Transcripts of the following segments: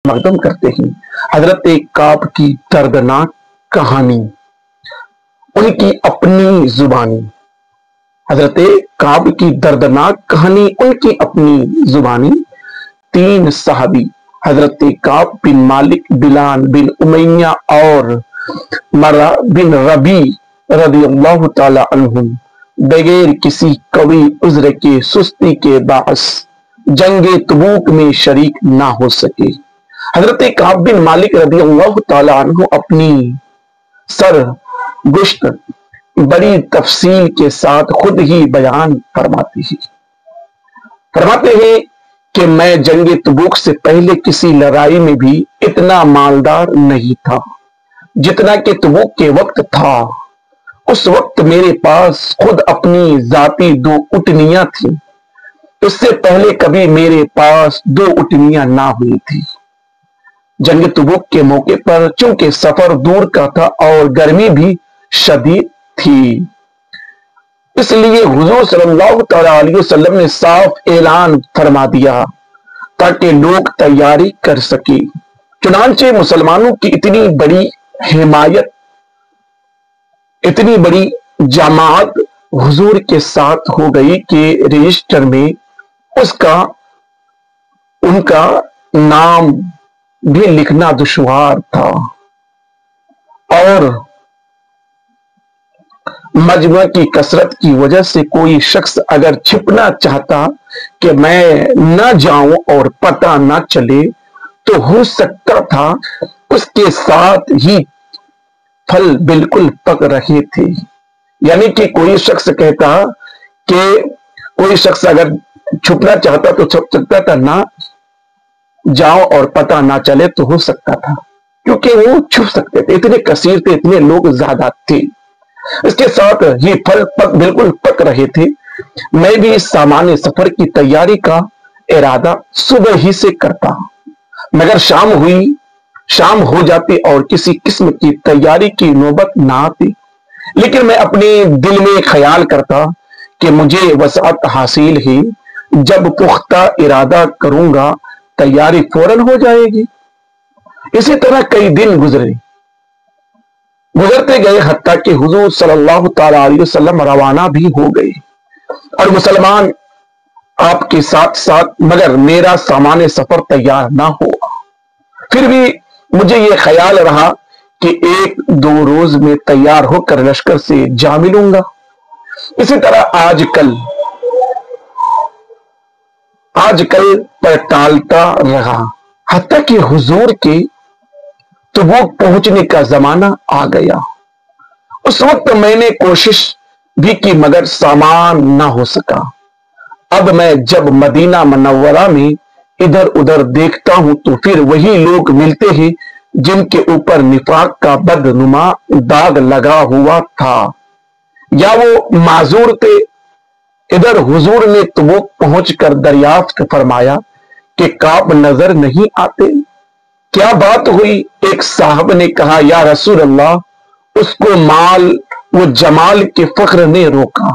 مقدم کرتے ہیں حضرت کعب کی دردناک کہانی، ان کی اپنی زبانی۔ حضرت کعب کی دردناک کہانی، ان کی اپنی زبانی۔ 3 صحابی حضرت کعب بن مالک، بلال بن امیہ اور مرہ بن ربیع رضی اللہ تعالی عنہم بغیر کسی قوی عذر کے سستی کے باعث جنگ تبوک میں شریک نہ ہو سکے۔ حضرت کعب بن مالک رضی اللہ تعالی عنہ اپنی سرگزشت بڑی تفصیل کے ساتھ خود ہی بیان فرماتے ہیں کہ میں جنگ تبوک سے پہلے کسی لڑائی میں بھی اتنا مالدار نہیں تھا جتنا کہ تبوک کے وقت تھا۔ اس وقت میرے پاس خود اپنی ذاتی 2 اٹنیاں تھیں۔ اس سے پہلے کبھی میرے پاس 2 اٹنیاں نہ ہوئی تھی۔ جنگ تبوک کے موقع پر چونکہ سفر دور کا تھا اور گرمی بھی شدید تھی، اس لیے حضور صلی اللہ تعالی علیہ وسلم نے صاف اعلان فرما دیا تاکہ لوگ تیاری کر سکے۔ چنانچہ مسلمانوں کی اتنی بڑی حمایت، اتنی بڑی جماعت حضور کے ساتھ ہو گئی کہ رجسٹر میں ان کا نام بھی لکھنا دشوار تھا، اور مجمع کی کثرت کی وجہ سے کوئی شخص اگر چھپنا چاہتا کہ میں نہ جاؤں اور پتہ نہ چلے تو ہو سکتا تھا اس کے ساتھ ہی پھل بالکل پک رہے تھے۔ یعنی کہ کوئی شخص کہتا کہ کوئی شخص اگر چھپنا چاہتا تو چھپ سکتا تھا، نہ جاؤ اور پتہ نہ چلے تو ہو سکتا تھا، کیونکہ وہ چھپ سکتے تھے، اتنے کثیر تھے، اتنے لوگ زیادہ تھے۔ اس کے ساتھ یہ پھل بالکل پک رہے تھے۔ میں بھی اس سامان سفر کی تیاری کا ارادہ صبح ہی سے کرتا، مگر شام ہو جاتی اور کسی قسم کی تیاری کی نوبت نہ آتی۔ لیکن میں اپنے دل میں خیال کرتا کہ مجھے وسعت حاصل ہے، جب پختہ ارادہ کروں گا تیاری فوراً ہو جائے گی۔ اسی طرح کئی دن گزرتے گئے، حتیٰ کہ حضور صلی اللہ تعالی علیہ وسلم روانہ بھی ہو گئے اور مسلمان آپ کے ساتھ ساتھ، مگر میرا سامان سفر تیار نہ ہوا۔ پھر بھی مجھے یہ خیال رہا کہ 1-2 روز میں تیار ہو کر لشکر سے جا ملوں گا۔ اسی طرح آج کل پر ٹالتا رہا، حتیٰ کہ حضور کے تبوک پہنچنے کا زمانہ آ گیا۔ اس وقت میں نے کوشش بھی کی مگر سامان نہ ہو سکا۔ اب میں جب مدینہ منورہ میں ادھر ادھر دیکھتا ہوں تو پھر وہی لوگ ملتے ہیں جن کے اوپر نفاق کا بدنما داغ لگا ہوا تھا، یا وہ معذور تھے۔ ادھر حضور نے تبوک پہنچ کر دریافت فرمایا کہ کعب نظر نہیں آتے، کیا بات ہوئی؟ ایک صاحب نے کہا، یا رسول اللہ، اس کو مال و جمال کے فخر نے روکا۔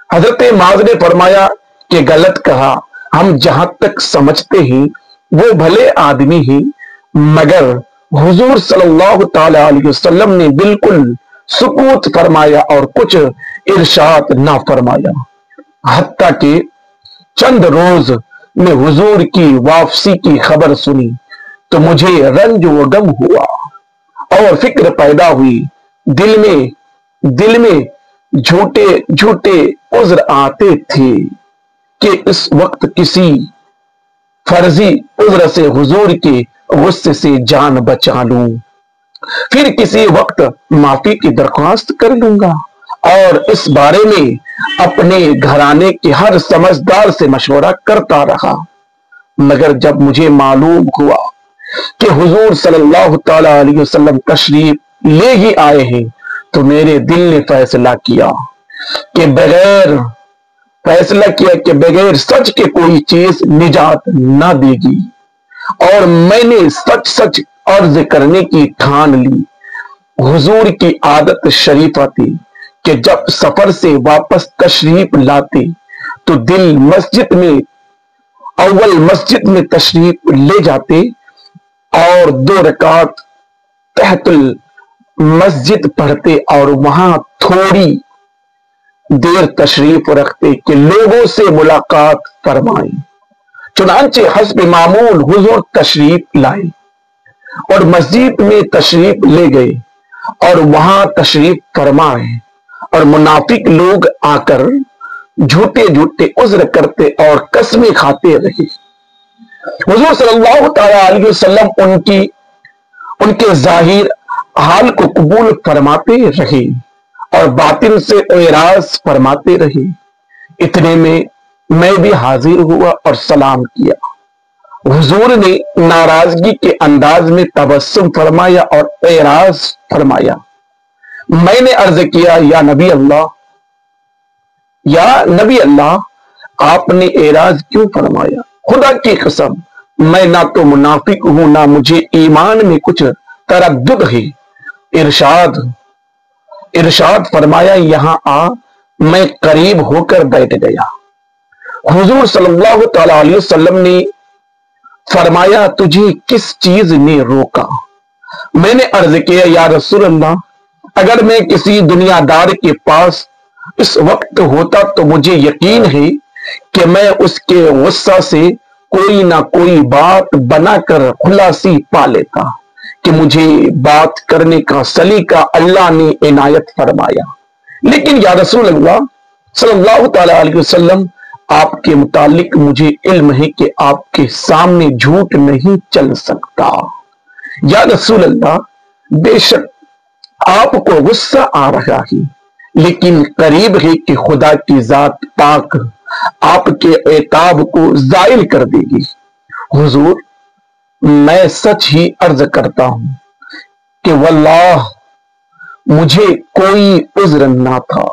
حضرت معاذ نے فرمایا کہ غلط کہا، ہم جہاں تک سمجھتے ہیں وہ بھلے آدمی ہیں، مگر حضور صلی اللہ تعالی علیہ وسلم نے بالکل سکوت فرمایا اور کچھ ارشاد نہ فرمایا، حتیٰ کہ چند روز میں حضور کی واپسی کی خبر سنی تو مجھے رنج و غم ہوا اور فکر پیدا ہوئی۔ دل میں جھوٹے عذر آتے تھے کہ اس وقت کسی فرضی عذر سے حضور کے غصے سے جان بچا لوں، پھر کسی وقت معافی کی درخواست کر لوں گا، اور اس بارے میں اپنے گھرانے کے ہر سمجھدار سے مشورہ کرتا رہا۔ مگر جب مجھے معلوم ہوا کہ حضور صلی اللہ تعالی علیہ وسلم تشریف لے ہی آئے ہیں تو میرے دل نے فیصلہ کیا کہ بغیر سچ کے کوئی چیز نجات نہ دے گی، اور میں نے سچ عرض کرنے کی ٹھان لی۔ حضور کی عادت شریفہ تھی کہ جب سفر سے واپس تشریف لاتے تو مسجد میں تشریف لے جاتے اور 2 رکعت تحت المسجد پڑھتے اور وہاں تھوڑی دیر تشریف رکھتے کہ لوگوں سے ملاقات فرمائیں۔ چنانچہ حسب معمول حضور تشریف لائے اور مسجد میں تشریف لے گئے اور وہاں تشریف فرمائے، اور منافق لوگ آ کر جھوٹے جھوٹے عذر کرتے اور قسمیں کھاتے رہے۔ حضور صلی اللہ تعالی علیہ وسلم ان کے ظاہر حال کو قبول فرماتے رہے اور باطن سے اعراض فرماتے رہے۔ اتنے میں بھی حاضر ہوا اور سلام کیا۔ حضور نے ناراضگی کے انداز میں تبسم فرمایا اور اعراض فرمایا۔ میں نے عرض کیا، یا نبی اللہ، آپ نے اعراض کیوں فرمایا؟ خدا کی قسم میں نہ تو منافق ہوں نہ مجھے ایمان میں کچھ تردد ہے۔ ارشاد فرمایا، یہاں آ۔ میں قریب ہو کر بیٹھ گیا۔ حضور صلی اللہ تعالی علیہ وسلم نے فرمایا، تجھے کس چیز نے روکا؟ میں نے عرض کیا، یا رسول اللہ، اگر میں کسی دنیا دار کے پاس اس وقت ہوتا تو مجھے یقین ہے کہ میں اس کے غصہ سے کوئی نہ کوئی بات بنا کر خلاصی پا لیتا کہ مجھے بات کرنے کا سلیقہ اللہ نے عنایت فرمایا۔ لیکن یا رسول اللہ صلی اللہ تعالی علیہ وسلم، آپ کے متعلق مجھے علم ہے کہ آپ کے سامنے جھوٹ نہیں چل سکتا۔ یا رسول اللہ، بے شک آپ کو غصہ آ رہا ہے، لیکن قریب ہے کہ خدا کی ذات پاک آپ کے عتاب کو زائل کر دے گی۔ حضور، میں سچ ہی عرض کرتا ہوں کہ واللہ مجھے کوئی عذر نہ تھا،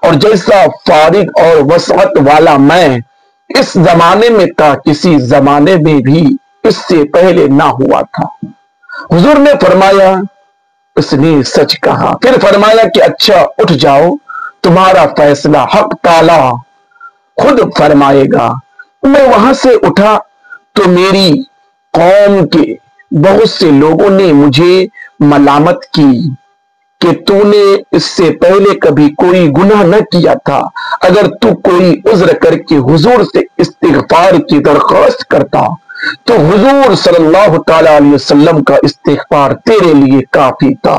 اور جیسا فارغ اور وسعت والا میں اس زمانے میں تھا، کسی زمانے میں بھی اس سے پہلے نہ ہوا تھا۔ حضور نے فرمایا، اس نے سچ کہا۔ پھر فرمایا کہ اچھا اٹھ جاؤ، تمہارا فیصلہ حق تعالی خود فرمائے گا۔ میں وہاں سے اٹھا تو میری قوم کے بہت سے لوگوں نے مجھے ملامت کی کہ تو نے اس سے پہلے کبھی کوئی گناہ نہ کیا تھا۔ اگر تو کوئی عذر کر کے حضور سے استغفار کی درخواست کرتا تو حضور صلی اللہ تعالی علیہ وسلم کا استغفار تیرے لیے کافی تھا۔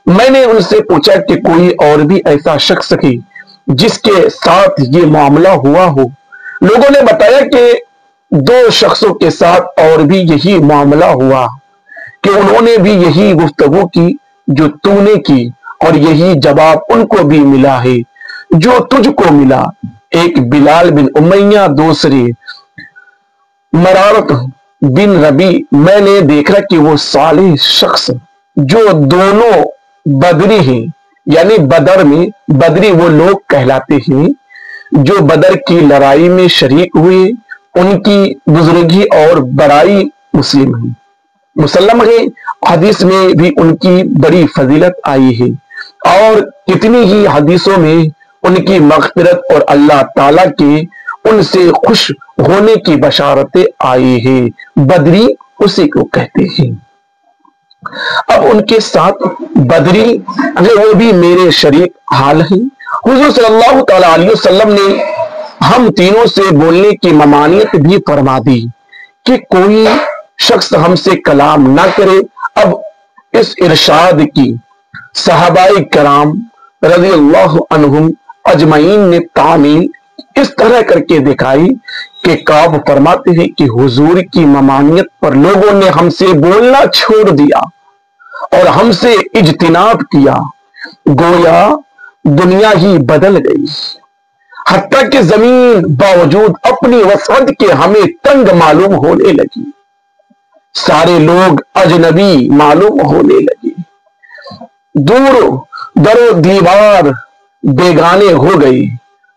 میں نے ان سے پوچھا کہ کوئی اور بھی ایسا شخص ہے جس کے ساتھ یہ معاملہ ہوا ہو؟ لوگوں نے بتایا کہ 2 شخصوں کے ساتھ اور بھی یہی معاملہ ہوا کہ انہوں نے بھی یہی گفتگو کی جو تو نے کی، اور یہی جواب ان کو بھی ملا ہے جو تجھ کو ملا۔ ایک بلال بن امیہ، دوسرے مرارت بن ربی۔ میں نے دیکھا کہ وہ صالح شخص جو دونوں بدری ہیں، یعنی بدر میں بدری وہ لوگ کہلاتے ہیں جو بدر کی لڑائی میں شریک ہوئے، ان کی بزرگی اور بڑائی مسلم ہے۔ حدیث میں بھی ان کی بڑی فضیلت آئی ہے، اور کتنی ہی حدیثوں میں ان کی مغفرت اور اللہ تعالیٰ کے ان سے خوش ہونے کی بشارتیں آئی ہیں۔ بدری اسی کو کہتے ہیں۔ اب ان کے ساتھ بدری وہ بھی میرے شریک حال ہیں۔ حضور صلی اللہ تعالی علیہ وسلم نے ہم تینوں سے بولنے کی ممانعت بھی فرما دی کہ کوئی شخص ہم سے کلام نہ کرے۔ اب اس ارشاد کی صحابہ کرام رضی اللہ عنہم اجمعین نے تعمیل اس طرح کر کے دکھائی کہ کعب فرماتے ہیں کہ حضور کی ممانعت پر لوگوں نے ہم سے بولنا چھوڑ دیا اور ہم سے اجتناب کیا، گویا دنیا ہی بدل گئی، حتیٰ کہ زمین باوجود اپنی وسعت کے ہمیں تنگ معلوم ہونے لگی، سارے لوگ اجنبی معلوم ہونے لگے، دور در و دیوار بیگانے ہو گئی۔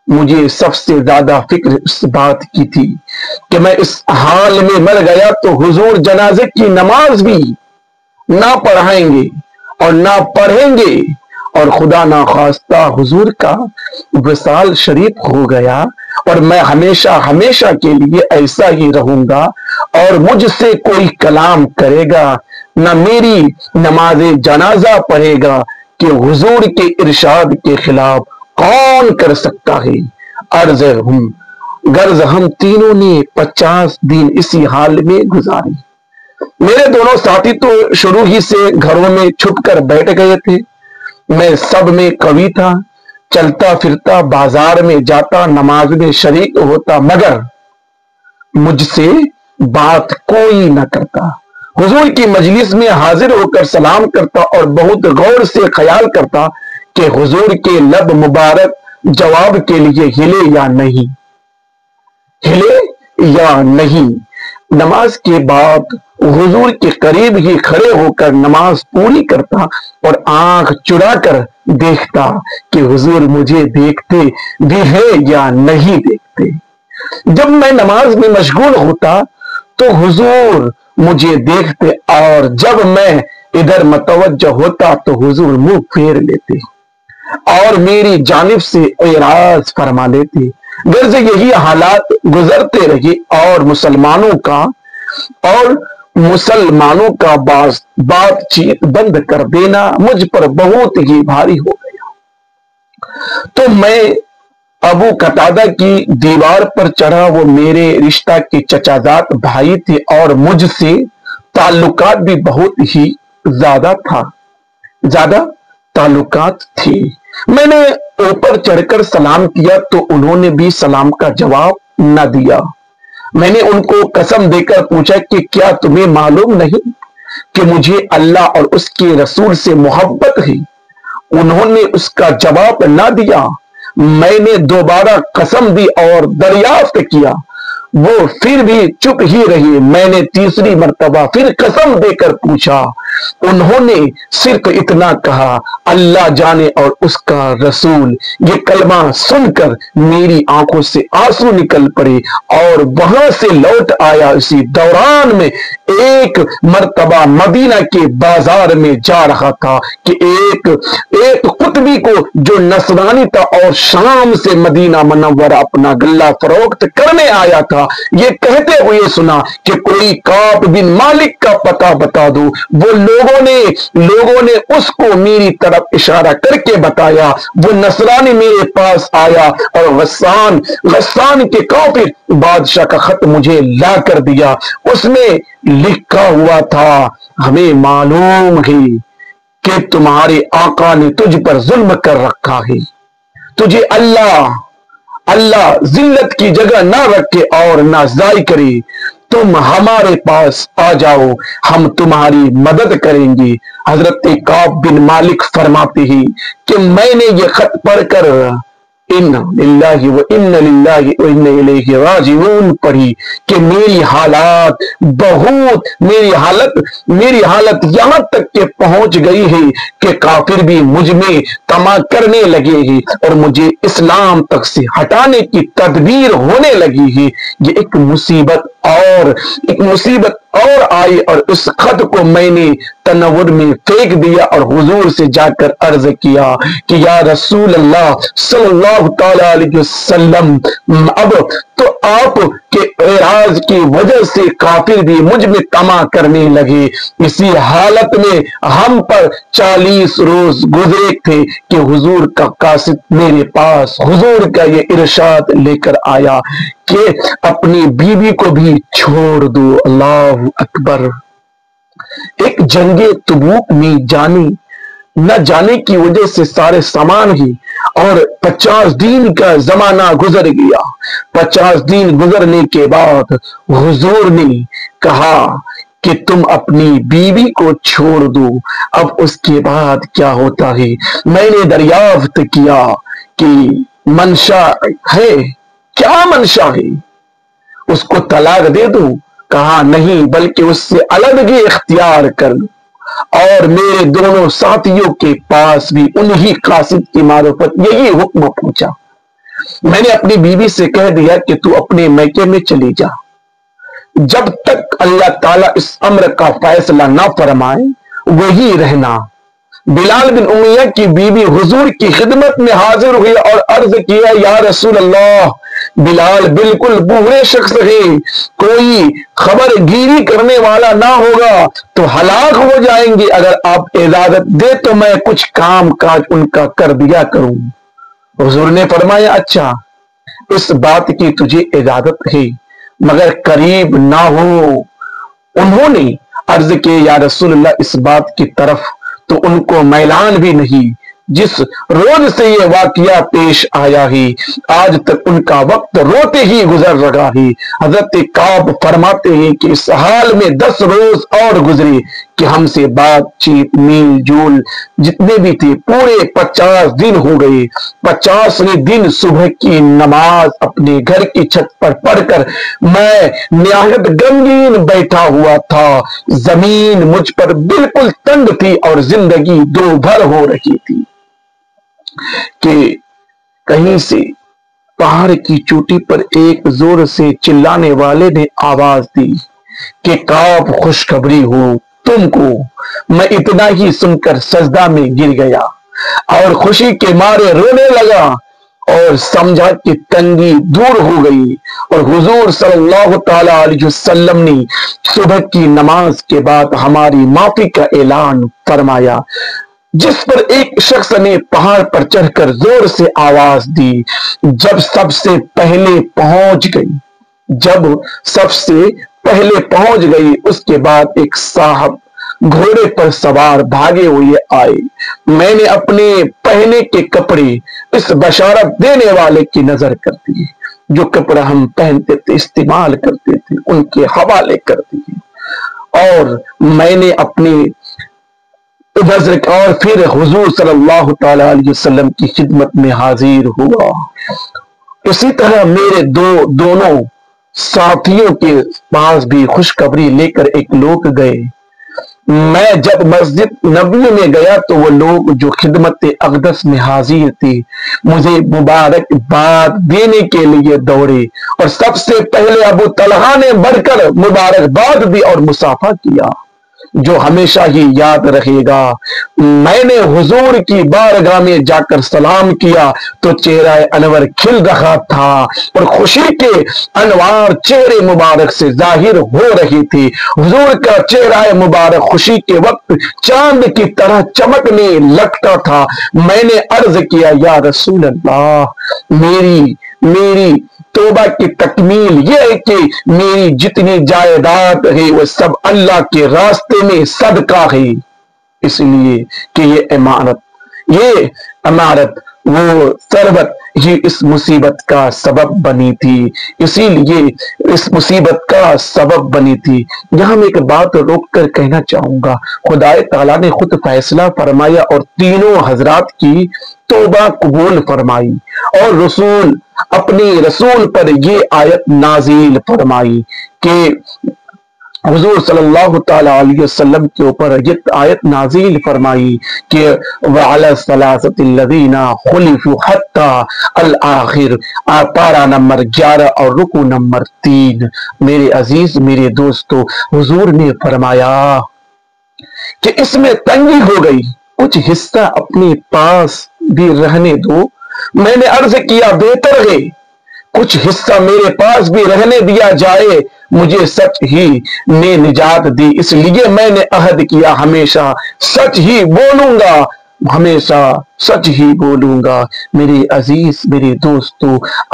مجھے سب سے زیادہ فکر اس بات کی تھی کہ میں اس حال میں مر گیا تو حضور جنازے کی نماز بھی نہ پڑھائیں گے اور نہ پڑھیں گے، اور خدا نخواستہ حضور کا وصال شریف ہو گیا اور میں ہمیشہ ہمیشہ کے لیے ایسا ہی رہوں گا، اور مجھ سے کوئی کلام کرے گا نہ میری نماز جنازہ پڑھے گا کہ حضور کے ارشاد کے خلاف کون کر سکتا ہے؟ غرض ہم تینوں نے 50 دن اسی حال میں گزارے۔ میرے دونوں ساتھی تو شروع ہی سے گھروں میں چھپ کر بیٹھ گئے تھے، میں سب میں قوی تھا، چلتا پھرتا، بازار میں جاتا، نماز میں شریک ہوتا، مگر مجھ سے بات کوئی نہ کرتا۔ حضور کی مجلس میں حاضر ہو کر سلام کرتا اور بہت غور سے خیال کرتا کہ حضور کے لب مبارک جواب کے لیے ہلے یا نہیں۔ نماز کے بعد حضور کے قریب ہی کھڑے ہو کر نماز پوری کرتا اور آنکھ چرا کر دیکھتا کہ حضور مجھے دیکھتے بھی ہے یا نہیں دیکھتے۔ جب میں نماز میں مشغول ہوتا تو حضور مجھے دیکھتے، اور جب میں ادھر متوجہ ہوتا تو حضور منہ پھیر لیتے اور میری جانب سے اعراض فرما لیتے۔ غرض یہی حالات گزرتے رہے اور مسلمانوں کا بات چیت بند کر دینا مجھ پر بہت ہی بھاری ہو گیا۔ تو میں ابو قتادہ کی دیوار پر چڑھا، وہ میرے رشتہ کے چچا زاد بھائی تھے اور مجھ سے تعلقات بھی بہت ہی زیادہ تعلقات تھی۔ میں نے اوپر چڑھ کر سلام کیا تو انہوں نے بھی سلام کا جواب نہ دیا۔ میں نے ان کو قسم دے کر پوچھا کہ کیا تمہیں معلوم نہیں کہ مجھے اللہ اور اس کے رسول سے محبت ہے؟ انہوں نے اس کا جواب نہ دیا۔ میں نے دوبارہ قسم دی اور دریافت کیا، وہ پھر بھی چپ ہی رہی۔ میں نے تیسری مرتبہ پھر قسم دے کر پوچھا، انہوں نے صرف اتنا کہا، اللہ جانے اور اس کا رسول۔ یہ کلمہ سن کر میری آنکھوں سے آنسو نکل پڑے اور وہاں سے لوٹ آیا۔ اسی دوران میں ایک مرتبہ مدینہ کے بازار میں جا رہا تھا کہ ایک قطبی کو جو نصرانی تھا اور شام سے مدینہ منورہ اپنا غلہ فروخت کرنے آیا تھا، یہ کہتے ہوئے سنا کہ کوئی کعب بن مالک کا پتہ بتا دو۔ وہ لوگوں نے اس کو میری طرف اشارہ کر کے بتایا۔ وہ نصرانی میرے پاس آیا اور غسان کے کافر بادشاہ کا خط مجھے لا کر دیا۔ اس میں لکھا ہوا تھا، ہمیں معلوم ہے کہ تمہارے آقا نے تجھ پر ظلم کر رکھا ہے، تجھے اللہ ذلت کی جگہ نہ رکھے اور نہ ضائع کرے، تم ہمارے پاس آ جاؤ، ہم تمہاری مدد کریں گے۔ حضرت کعب بن مالک فرماتے ہیں کہ میں نے یہ خط پڑھ کر اِنَّ لِلَّهِ وَإِنَّ لِلَّهِ وَإِنَّ إِلَيْهِ راجعون پڑھی کہ میری حالت یہاں تک کہ پہنچ گئی ہے کہ کافر بھی مجھ میں طمع کرنے لگے ہیں اور مجھے اسلام تک سے ہٹانے کی تدبیر ہونے لگی ہے۔ یہ ایک مصیبت اور آئی اور اس خط کو میں نے تنور میں پھینک دیا اور حضور سے جا کر عرض کیا کہ یا رسول اللہ صلی اللہ تعالی علیہ وسلم، اب تو آپ کے اعراض کی وجہ سے کافر بھی مجھ میں طمع کرنے لگے۔ اسی حالت میں ہم پر 40 روز گزرے تھے کہ حضور کا قاصد میرے پاس حضور کا یہ ارشاد لے کر آیا کہ اپنی بیوی کو بھی چھوڑ دو۔ اللہ اکبر۔ ایک جنگ تبوک میں نہ جانے کی وجہ سے سارے سامان ہی اور 50 دن کا زمانہ گزر گیا۔ 50 دن گزرنے کے بعد حضور نے کہا کہ تم اپنی بیوی کو چھوڑ دو، اب اس کے بعد کیا ہوتا ہے؟ میں نے دریافت کیا کہ منشا ہے، کیا منشا ہے؟ اس کو طلاق دے دوں؟ کہا نہیں، بلکہ اس سے علیحدگی اختیار کر لوں۔ اور میرے دونوں ساتھیوں کے پاس بھی انہی قاصد کی معرفت یہی حکم پہنچا۔ میں نے اپنی بیوی سے کہہ دیا کہ تو اپنے میکے میں چلی جا، جب تک اللہ تعالیٰ اس امر کا فیصلہ نہ فرمائے وہی رہنا۔ بلال بن امیہ کی بیوی حضور کی خدمت میں حاضر ہوئی اور عرض کیا، یا رسول اللہ، بلال بالکل بوڑھے شخص ہیں، کوئی خبر گیری کرنے والا نہ ہوگا تو ہلاک ہو جائیں گے، اگر آپ اجازت دے تو میں کچھ کام کاج ان کا کر دیا کروں۔ حضور نے فرمایا اچھا، اس بات کی تجھے اجازت ہے مگر قریب نہ ہو۔ انہوں نے عرض کی یا رسول اللہ اس بات کی طرف تو ان کو میلان بھی نہیں، جس روز سے یہ واقعہ پیش آیا ہے آج تک ان کا وقت روتے ہی گزر رہا ہے۔ حضرت کعب فرماتے ہیں کہ اس حال میں 10 روز اور گزرے کہ ہم سے بات چیت میل جول جتنے بھی تھے پورے 50 دن ہو گئے۔ 50ویں دن صبح کی نماز اپنے گھر کی چھت پر پڑھ کر میں نہایت غمگین بیٹھا ہوا تھا۔ زمین مجھ پر بالکل تنگ تھی اور زندگی دو بھر ہو رہی تھی کہ کہیں سے پہاڑ کی چوٹی پر ایک زور سے چلانے والے نے آواز دی کہ کعب خوشخبری ہو تم کو۔ میں اتنا ہی سن کر سجدہ میں گر گیا اور خوشی کے مارے رونے لگا اور سمجھا کہ تنگی دور ہو گئی، اور حضور صلی اللہ تعالی علیہ وسلم نے صبح کی نماز کے بعد ہماری معافی کا اعلان فرمایا، جس پر ایک شخص نے پہاڑ پر چڑھ کر زور سے آواز دی۔ جب سب سے پہلے پہنچ گئی اس کے بعد ایک صاحب گھوڑے پر سوار بھاگے ہوئے آئے۔ میں نے اپنے پہنے کے کپڑے اس بشارت دینے والے کی نظر کر دی، جو کپڑا ہم پہنتے تھے استعمال کرتے تھے ان کے حوالے کر دیے، اور میں نے اپنے اور پھر حضور صلی اللہ تعالی علیہ وسلم کی خدمت میں حاضر ہوا۔ اسی طرح میرے دونوں ساتھیوں کے پاس بھی خوشخبری لے کر ایک لوگ گئے۔ میں جب مسجد نبوی میں گیا تو وہ لوگ جو خدمت اقدس میں حاضر تھے مجھے مبارکباد دینے کے لیے دوڑے، اور سب سے پہلے ابو طلحہ نے بڑھ کر مبارکباد دی اور مصافحہ کیا، جو ہمیشہ ہی یاد رہے گا۔ میں نے حضور کی بارگاہ میں جا کر سلام کیا تو چہرہ انور کھل رہا تھا اور خوشی کے انوار چہرے مبارک سے ظاہر ہو رہی تھی۔ حضور کا چہرہ مبارک خوشی کے وقت چاند کی طرح چمکنے لگتا تھا۔ میں نے عرض کیا یا رسول اللہ، میری توبہ کی تکمیل یہ ہے کہ میری جتنی جائیداد ہے وہ سب اللہ کے راستے میں صدقہ ہے، اس لیے کہ یہ امارت وہ ثروت ہی اس مصیبت کا سبب بنی تھی، اسی لیے اس مصیبت کا سبب بنی تھی۔ یہاں میں ایک بات روک کر کہنا چاہوں گا، خدا تعالیٰ نے خود فیصلہ فرمایا اور تینوں حضرات کی توبہ قبول فرمائی، اور اپنے رسول پر یہ آیت نازل فرمائی کہ حضور صلی اللہ تعالی علیہ وسلم کے اوپر یہ آیت نازل فرمائی کہ وَعَلَى الثَّلَاثَةِ الَّذِينَ خُلِفُوا حَتَّى الْآخِرِ، پارہ نمبر 11 اور رکو نمبر 3۔ میرے عزیز میرے دوستو، حضور نے فرمایا کہ اس میں تنگی ہو گئی، کچھ حصہ اپنے پاس بھی رہنے دو۔ میں نے عرض کیا بہتر ہے کچھ حصہ میرے پاس بھی رہنے دیا جائے، مجھے سچ ہی نے نجات دی، اس لیے میں نے عہد کیا ہمیشہ سچ ہی بولوں گا، ہمیشہ سچ ہی بولوں گا۔ میرے عزیز میرے دوستو،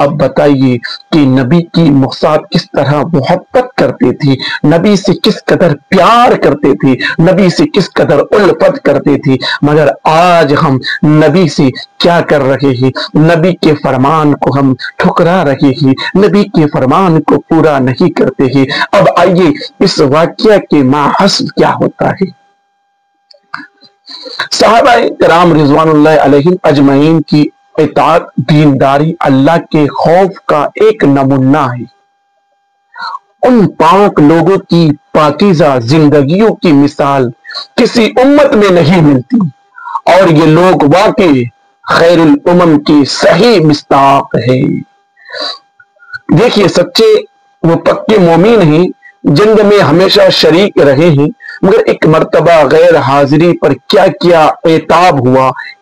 اب بتائیے کہ نبی کی ساتھ کس طرح محبت کرتے تھے، نبی سے کس قدر پیار کرتے تھے، نبی سے کس قدر الفت کرتے تھے، مگر آج ہم نبی سے کیا کر رہے ہیں؟ نبی کے فرمان کو ہم ٹھکرا رہے ہیں، نبی کے فرمان کو پورا نہیں کرتے ہیں۔ اب آئیے اس واقعہ کے ماحصل کیا ہوتا ہے۔ صحابہ کرام رضوان اللہ علیہم اجمعین کی اطاعت، دینداری، اللہ کے خوف کا ایک نمونہ ہے۔ ان پاک لوگوں کی پاکیزہ زندگیوں کی مثال کسی امت میں نہیں ملتی، اور یہ لوگ واقعی خیر الامم کی صحیح مصداق ہے۔ دیکھیے سچے وہ پکے مومن ہیں، جنگ میں ہمیشہ شریک رہے ہیں، مگر ایک مرتبہ غیر حاضری پر کیا عتاب ہوا،